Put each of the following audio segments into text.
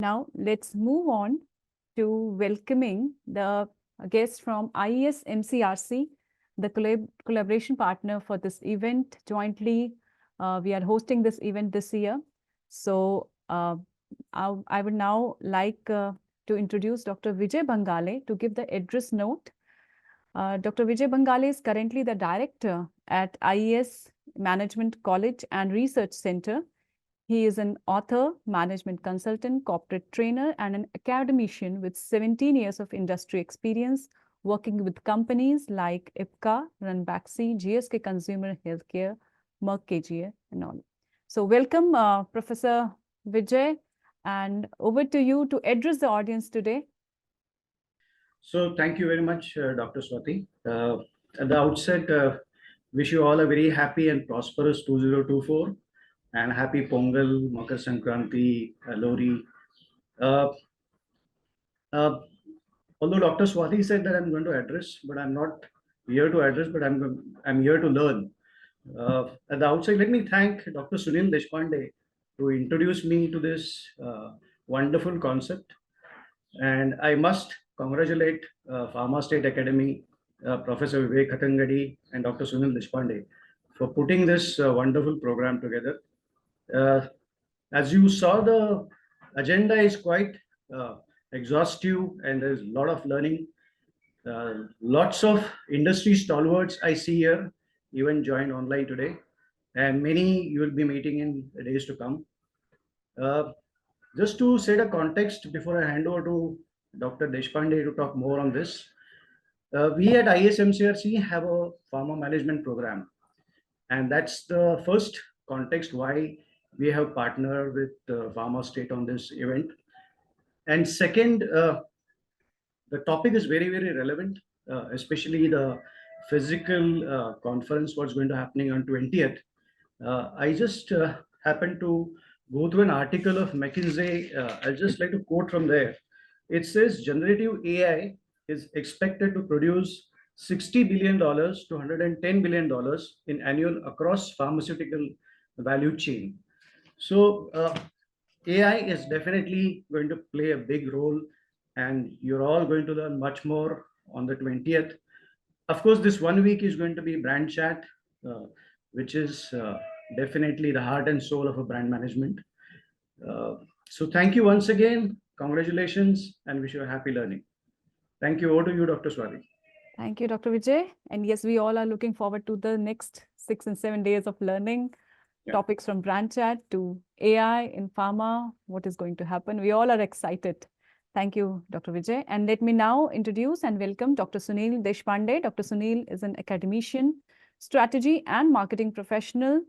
Now, let's move on to welcoming the guest from IES MCRC, the collaboration partner for this event. Jointly, we are hosting this event this year. So, I would now like to introduce Dr. Vijay Bhangale to give the address note. Dr. Vijay Bhangale is currently the director at IES Management College and Research Center. He is an author, management consultant, corporate trainer, and an academician with 17 years of industry experience working with companies like IPCA, Ranbaxy, GSK Consumer Healthcare, Merck KGA, and all. So welcome, Professor Vijay, and over to you to address the audience today. So thank you very much, Dr. Swati. At the outset, wish you all a very happy and prosperous 2024 and happy Pongal, Makar Sankranti, Lori. Uh, uh, Although Dr. Swati said that I'm going to address, but I'm not here to address, but I'm here to learn. At the outset, let me thank Dr. Suneel Deshpande to introduce me to this wonderful concept. And I must congratulate Pharma State Academy, Professor Vivek Hatangadi and Dr. Sunil Deshpande for putting this wonderful program together. Uh, as you saw, the agenda is quite uh, exhaustive and there's a lot of learning. Lots of industry stalwarts I see here, even joined online today, and many you will be meeting in the days to come. Uh, just to set a context before I hand over to Dr. Deshpande to talk more on this, we at ISMCRC have a pharma management program, and that's the first context why we have partnered with Pharma State on this event. And second, the topic is very, very relevant, especially the physical conference, what's going to happening on 20th. I just happened to go through an article of McKinsey. I'll just like to quote from there. It says generative AI is expected to produce $60 billion to $110 billion in annual across pharmaceutical value chain. So AI is definitely going to play a big role, and you're all going to learn much more on the 20th. Of course, this 1 week is going to be brand chat, uh, which is definitely the heart and soul of a brand management. Uh, so thank you once again. Congratulations and wish you a happy learning. Thank you. Over to you, Dr. Swati. Thank you, Dr. Vijay. And yes, we all are looking forward to the next 6 and 7 days of learning. Yeah. Topics from brand chat to AI in pharma, what is going to happen. We all are excited. Thank you, Dr. Vijay. And let me now introduce and welcome Dr. Suneel Deshpande. Dr. Suneel is an academician, strategy and marketing professional,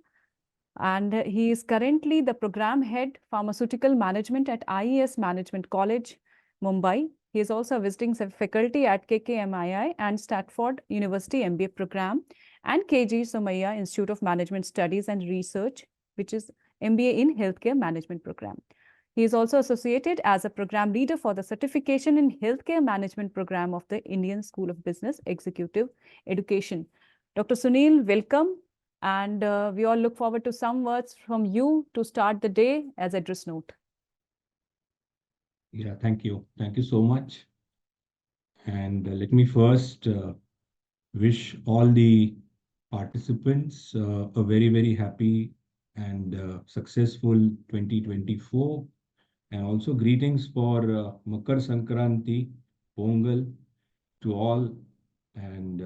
and he is currently the program head, pharmaceutical management at IES Management College, Mumbai. He is also a visiting faculty at KKMII and Stanford University MBA program and KG Somaiya Institute of Management Studies and Research, which is MBA in Healthcare Management program. He is also associated as a program leader for the certification in Healthcare Management program of the Indian School of Business Executive Education. Dr. Suneel, welcome. And we all look forward to some words from you to start the day as address note. Yeah, thank you. Thank you so much. And let me first wish all the participants a very, very happy and successful 2024. And also greetings for Makar Sankranti, Pongal to all and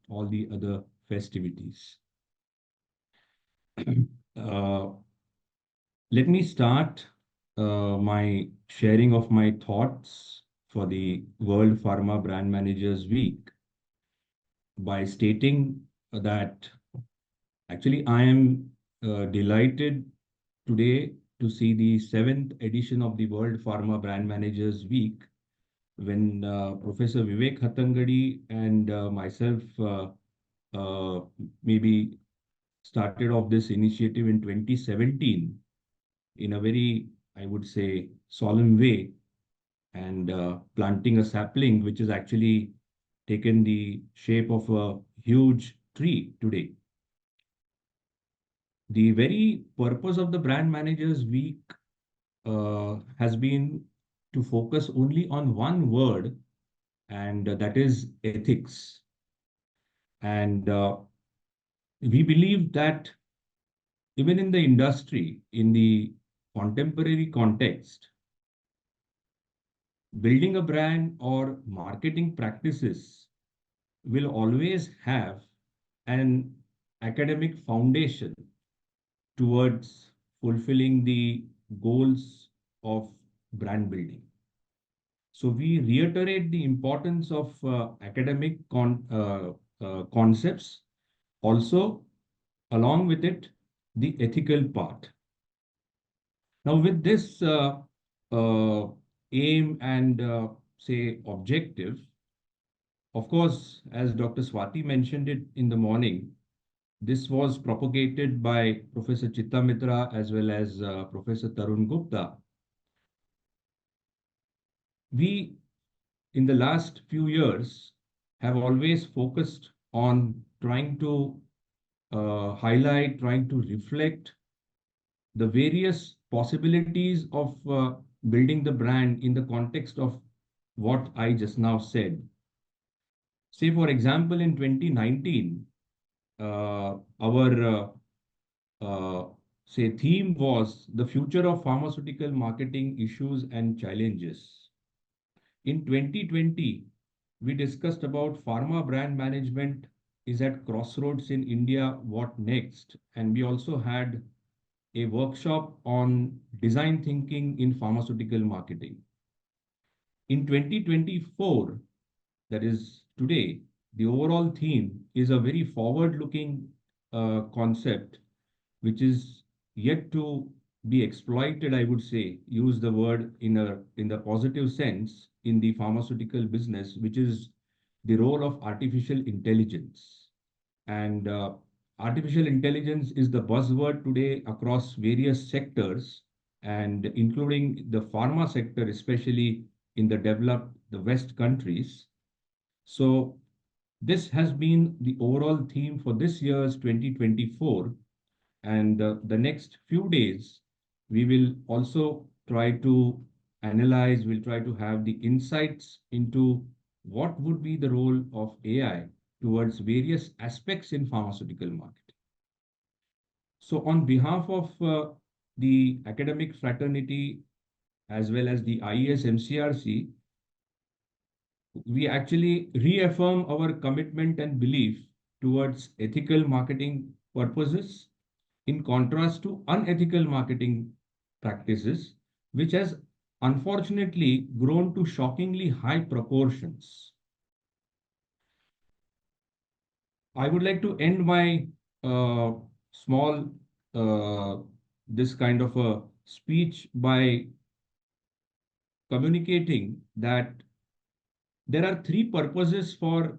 all the other festivities. Let me start my sharing of my thoughts for the World Pharma Brand Managers Week by stating that actually I am delighted today to see the 7th edition of the World Pharma Brand Managers Week when Professor Vivek Hatangadi and myself maybe started off this initiative in 2017 in a very, I would say, solemn way and planting a sapling, which has actually taken the shape of a huge tree today. The very purpose of the Brand Managers Week has been to focus only on one word, and that is ethics. And we believe that even in the industry, in the contemporary context, building a brand or marketing practices will always have an academic foundation towards fulfilling the goals of brand building. So we reiterate the importance of academic concepts, also along with it, the ethical part. Now, with this aim and say objective, of course, as Dr. Swati mentioned it in the morning, this was propagated by Professor Chitta Mitra as well as Professor Tarun Gupta. We, in the last few years, have always focused on trying to highlight, trying to reflect the various possibilities of building the brand in the context of what I just now said. Say, for example, in 2019, our say theme was the future of pharmaceutical marketing issues and challenges. In 2020, we discussed about pharma brand management is at crossroads in India, what next? And we also had a workshop on design thinking in pharmaceutical marketing. In 2024, that is today, the overall theme is a very forward-looking concept, which is yet to be exploited, I would say, use the word in the positive sense in the pharmaceutical business, which is the role of artificial intelligence. And artificial intelligence is the buzzword today across various sectors, and including the pharma sector, especially in the West countries. So this has been the overall theme for this year's 2024. And the next few days, we will also try to analyze, we'll try to have the insights into what would be the role of AI towards various aspects in pharmaceutical marketing. So on behalf of the academic fraternity as well as the IES MCRC, we actually reaffirm our commitment and belief towards ethical marketing purposes in contrast to unethical marketing practices, which has unfortunately grown to shockingly high proportions. I would like to end my small this kind of a speech by communicating that there are three purposes for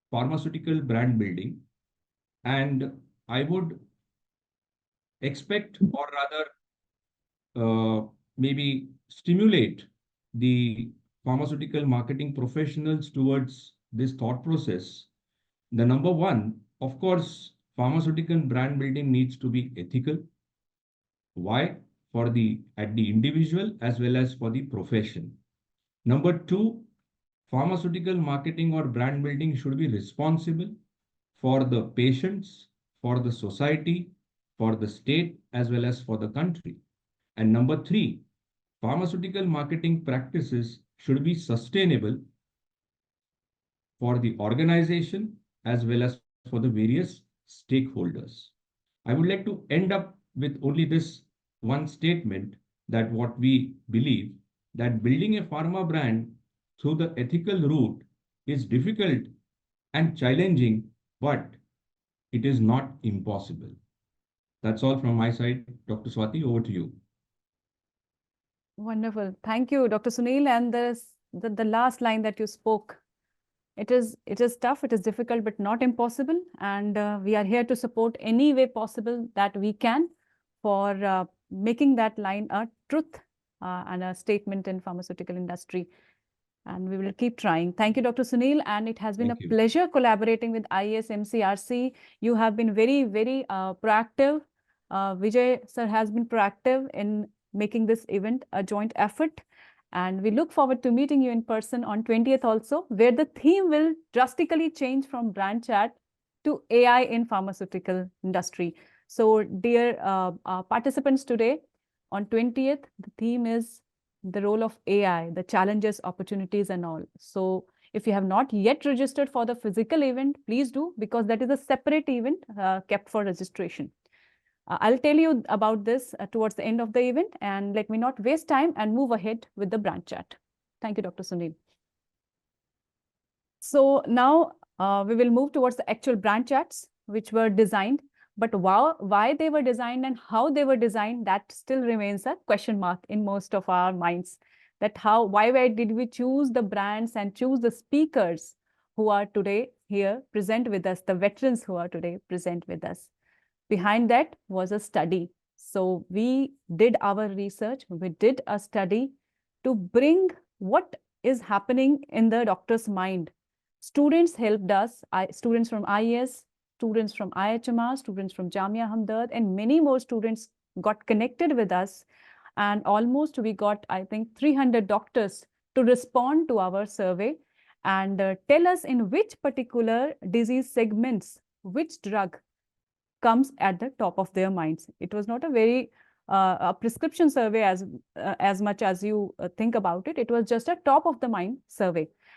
pharmaceutical brand building, and I would expect, or rather maybe stimulate the pharmaceutical marketing professionals towards this thought process. The number one, of course, pharmaceutical brand building needs to be ethical. Why? At the individual as well as for the profession. Number two, pharmaceutical marketing or brand building should be responsible for the patients, for the society, for the state, as well as for the country. And number three, pharmaceutical marketing practices should be sustainable for the organization as well as for the various stakeholders. I would like to end up with only this one statement, that what we believe, that building a pharma brand through the ethical route is difficult and challenging, but it is not impossible. That's all from my side. Dr. Swati, over to you. Wonderful. Thank you, Dr. Suneel. And the last line that you spoke, it is tough, it is difficult, but not impossible. And we are here to support any way possible that we can for making that line a truth and a statement in pharmaceutical industry. And we will keep trying. Thank you, Dr. Suneel. And it has been a pleasure collaborating with IES MCRC. You have been very, very proactive. Vijay sir has been proactive in making this event a joint effort. And we look forward to meeting you in person on 20th also, where the theme will drastically change from brand chat to AI in pharmaceutical industry. So dear participants today, on 20th, the theme is the role of AI, the challenges, opportunities and all. So if you have not yet registered for the physical event, please do, because that is a separate event kept for registration. I'll tell you about this towards the end of the event, and let me not waste time and move ahead with the brand chat. Thank you, Dr. Suneel. So now we will move towards the actual brand chats, which were designed. But why they were designed and how they were designed, that still remains a question mark in most of our minds. That why did we choose the brands and choose the speakers who are today here present with us, the veterans who are today present with us. Behind that was a study. So we did our research, we did a study to bring what is happening in the doctor's mind. Students helped us, students from IES, students from IHMR, students from Jamia Hamdard, and many more students got connected with us. And almost we got, I think, 300 doctors to respond to our survey and tell us in which particular disease segments, which drug comes at the top of their minds. It was not a very a prescription survey as much as you think about it. It was just a top of the mind survey.